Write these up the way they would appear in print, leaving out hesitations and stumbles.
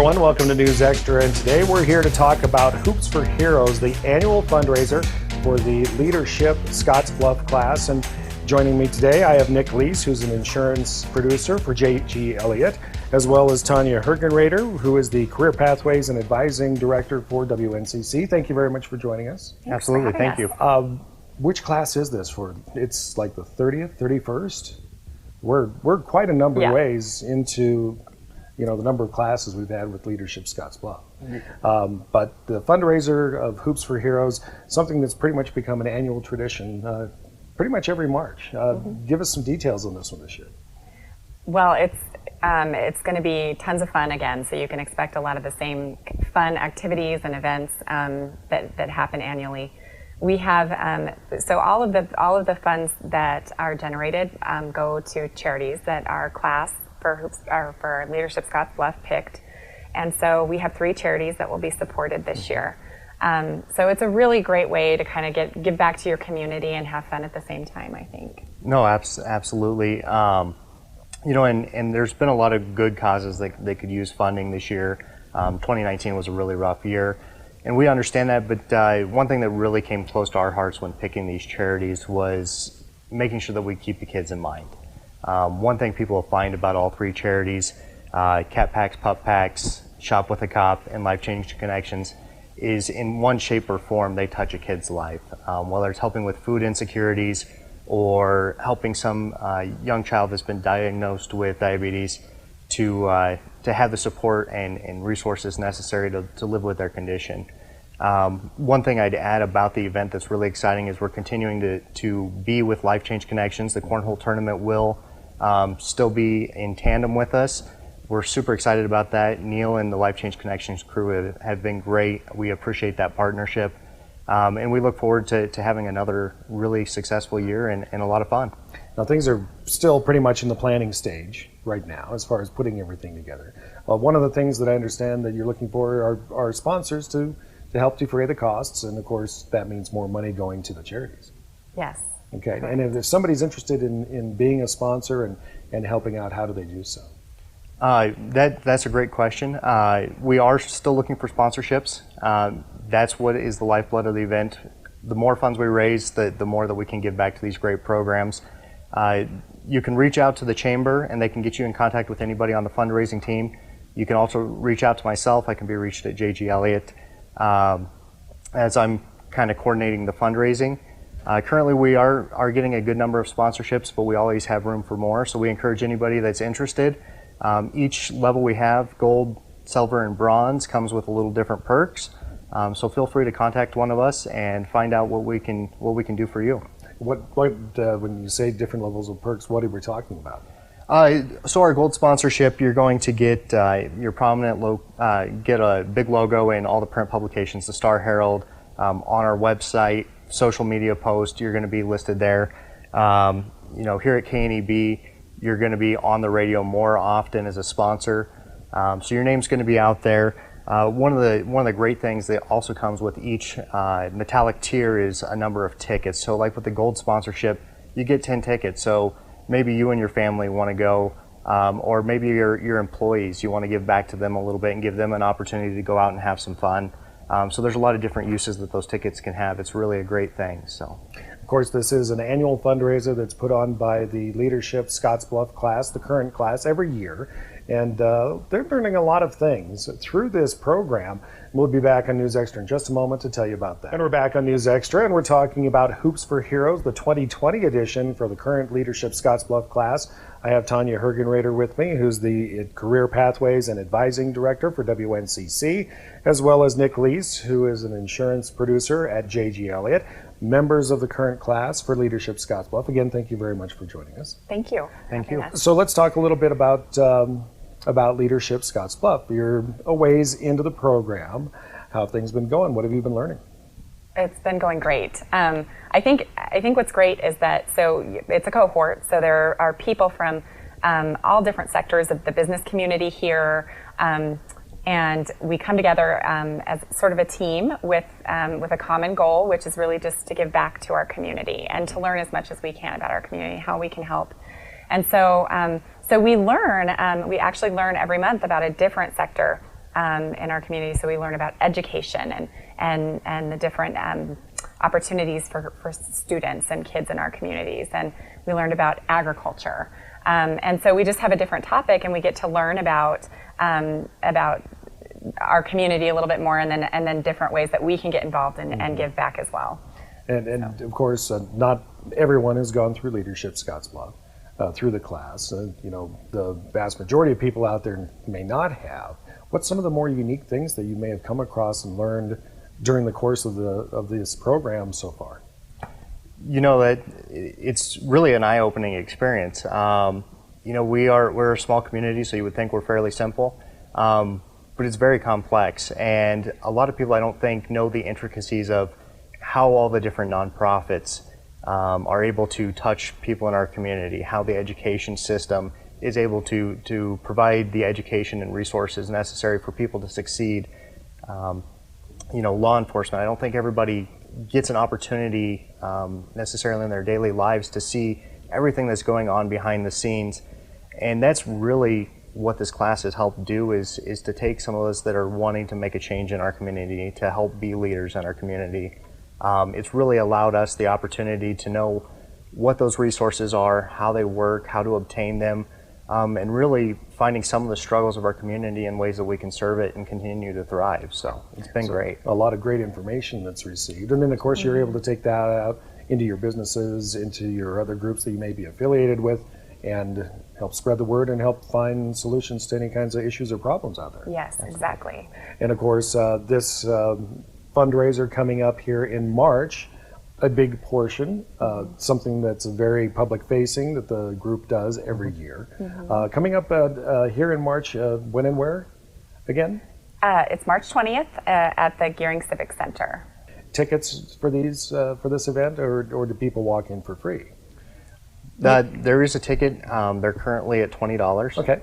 everyone. Welcome to News Extra, and today we're here to talk about Hoops for Heroes, the annual fundraiser for the Leadership Scottsbluff class. And joining me today, I have Lease, who's an insurance producer for J.G. Elliott, as well as Tonya Hergenrader, who is the Career Pathways and Advising Director for WNCC. Thank you very much for joining us. Absolutely, thank you. Which class is this for? It's like the 30th, 31st? We're quite a number of ways into the number of classes we've had with Leadership Scottsbluff. But the fundraiser of Hoops for Heroes, something that's pretty much become an annual tradition pretty much every March. Give us some details on this one this year. Well, it's going to be tons of fun again, so you can expect a lot of the same fun activities and events that happen annually. We have so all of the funds that are generated go to charities that our class for Leadership Scottsbluff picked, and so we have 3 charities that will be supported this year. So it's a really great way to kind of give back to your community and have fun at the same time, I think. No, absolutely. And there's been a lot of good causes that they could use funding this year. 2019 was a really rough year, and we understand that, but one thing that really came close to our hearts when picking these charities was making sure that we keep the kids in mind. One thing people will find about all 3 charities, Cat Packs, Pup Packs, Shop with a Cop, and Life Changing Connections, is in one shape or form they touch a kid's life, whether it's helping with food insecurities or helping some young child that's been diagnosed with diabetes to have the support and resources necessary to live with their condition. One thing I'd add about the event that's really exciting is we're continuing to be with Life Change Connections. The Cornhole Tournament will still be in tandem with us. We're super excited about that. Neil and the Life Change Connections crew have been great. We appreciate that partnership. And we look forward to having another really successful year and a lot of fun. Now, things are still pretty much in the planning stage right now as far as putting everything together. One of the things that I understand that you're looking for are sponsors to help defray the costs, and of course that means more money going to the charities. Yes. Okay, and if somebody's interested in being a sponsor and helping out, how do they do so? That's a great question. We are still looking for sponsorships. That's what is the lifeblood of the event. The more funds we raise, the more that we can give back to these great programs. You can reach out to the chamber and they can get you in contact with anybody on the fundraising team. You can also reach out to myself. I can be reached at J.G. Elliott as I'm kind of coordinating the fundraising. Currently we are getting a good number of sponsorships, but we always have room for more, so we encourage anybody that's interested. Each level we have, gold, silver, and bronze, comes with a little different perks. So feel free to contact one of us and find out what we can do for you. When you say different levels of perks, what are we talking about? So our gold sponsorship, you're going to get your prominent get a big logo in all the print publications, the Star Herald, on our website, social media post. You're going to be listed there. Here at KNEB, you're going to be on the radio more often as a sponsor. So your name's going to be out there. One of the great things that also comes with each metallic tier is a number of tickets. So like with the gold sponsorship, you get 10 tickets. So maybe you and your family want to go, or maybe your employees, you want to give back to them a little bit and give them an opportunity to go out and have some fun. So there's a lot of different uses that those tickets can have. It's really a great thing. So, of course, this is an annual fundraiser that's put on by the Leadership Scottsbluff class, the current class, every year. And they're learning a lot of things through this program. We'll be back on News Extra in just a moment to tell you about that. And we're back on News Extra, and we're talking about Hoops for Heroes, the 2020 edition for the current Leadership Scottsbluff class. I have Tonya Hergenrader with me, who's the Career Pathways and Advising Director for WNCC, as well as Lease, who is an insurance producer at J.G. Elliott, members of the current class for Leadership Scottsbluff. Again, thank you very much for joining us. Thank you. Thank you. So let's talk a little bit about Leadership Scottsbluff. You're a ways into the program. How have things been going? What have you been learning? It's been going great. I think what's great is that it's a cohort. So there are people from all different sectors of the business community here, and we come together as sort of a team with a common goal, which is really just to give back to our community and to learn as much as we can about our community, how we can help. And so we actually learn every month about a different sector in our community. So we learn about education and the different opportunities for students and kids in our communities. And we learned about agriculture. And so we just have a different topic, and we get to learn about our community a little bit more, and then different ways that we can get involved and give back as well. And of course, not everyone has gone through Leadership Scottsbluff through the class. You know, the vast majority of people out there may not have. What's some of the more unique things that you may have come across and learned during the course of this program so far? You know, that it's really an eye-opening experience. You know, we're a small community, so you would think we're fairly simple, but it's very complex. And a lot of people, I don't think, know the intricacies of how all the different nonprofits are able to touch people in our community, how the education system is able to provide the education and resources necessary for people to succeed. You know, law enforcement, I don't think everybody gets an opportunity necessarily in their daily lives to see everything that's going on behind the scenes. And that's really what this class has helped do, is to take some of us that are wanting to make a change in our community to help be leaders in our community. It's really allowed us the opportunity to know what those resources are, how they work, how to obtain them, and really finding some of the struggles of our community and ways that we can serve it and continue to thrive. So it's been great. A lot of great information that's received. And then of course you're able to take that out into your businesses, into your other groups that you may be affiliated with, and help spread the word and help find solutions to any kinds of issues or problems out there. Yes, exactly. And of course, this fundraiser coming up here in March, a big portion, something that's very public facing that the group does every year. Coming up here in March, when and where again? It's March 20th at the Gearing Civic Center. Tickets for these for this event, or do people walk in for free? There is a ticket. They're currently at $20. Okay.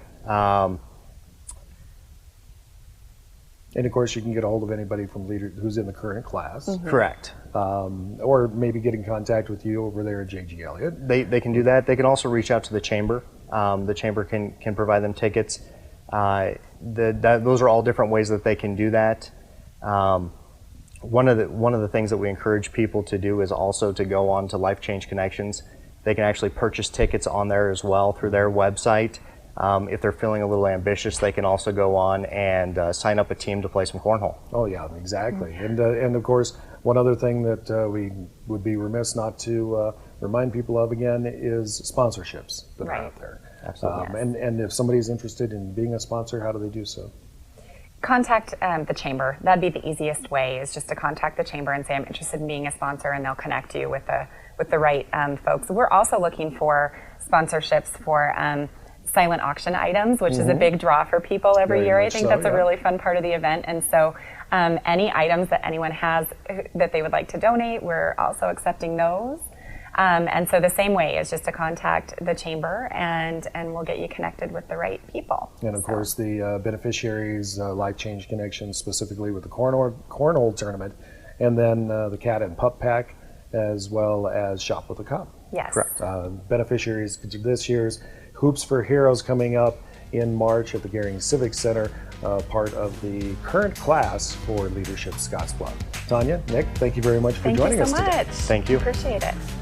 And of course, you can get a hold of anybody from who's in the current class. Correct. Or maybe get in contact with you over there at J.G. Elliott. They can do that. They can also reach out to the chamber. The chamber can provide them tickets. Those are all different ways that they can do that. One of the things that we encourage people to do is also to go on to Life Change Connections. They can actually purchase tickets on there as well through their website. If they're feeling a little ambitious, they can also go on and sign up a team to play some cornhole. Oh yeah, exactly. And of course, one other thing that we would be remiss not to remind people of again is sponsorships that are out there. Absolutely. And if somebody's interested in being a sponsor, how do they do so? Contact the chamber. That'd be the easiest way, is just to contact the chamber and say, I'm interested in being a sponsor, and they'll connect you with the right folks. We're also looking for sponsorships for silent auction items, which is a big draw for people every year. I think that's a really fun part of the event. And so any items that anyone has that they would like to donate, we're also accepting those. And so the same way is just to contact the chamber, and we'll get you connected with the right people. And of course, the beneficiaries, Life Change Connections, specifically with the cornhole tournament, and then the Cat and Pup Pack, as well as Shop with a Cup. Yes. Correct. Beneficiaries this year's Hoops for Heroes coming up in March at the Gearing Civic Center, part of the current class for Leadership Scottsbluff. Tonya, Nick, thank you very much for joining us today. Thank you so much. Thank you. Appreciate it.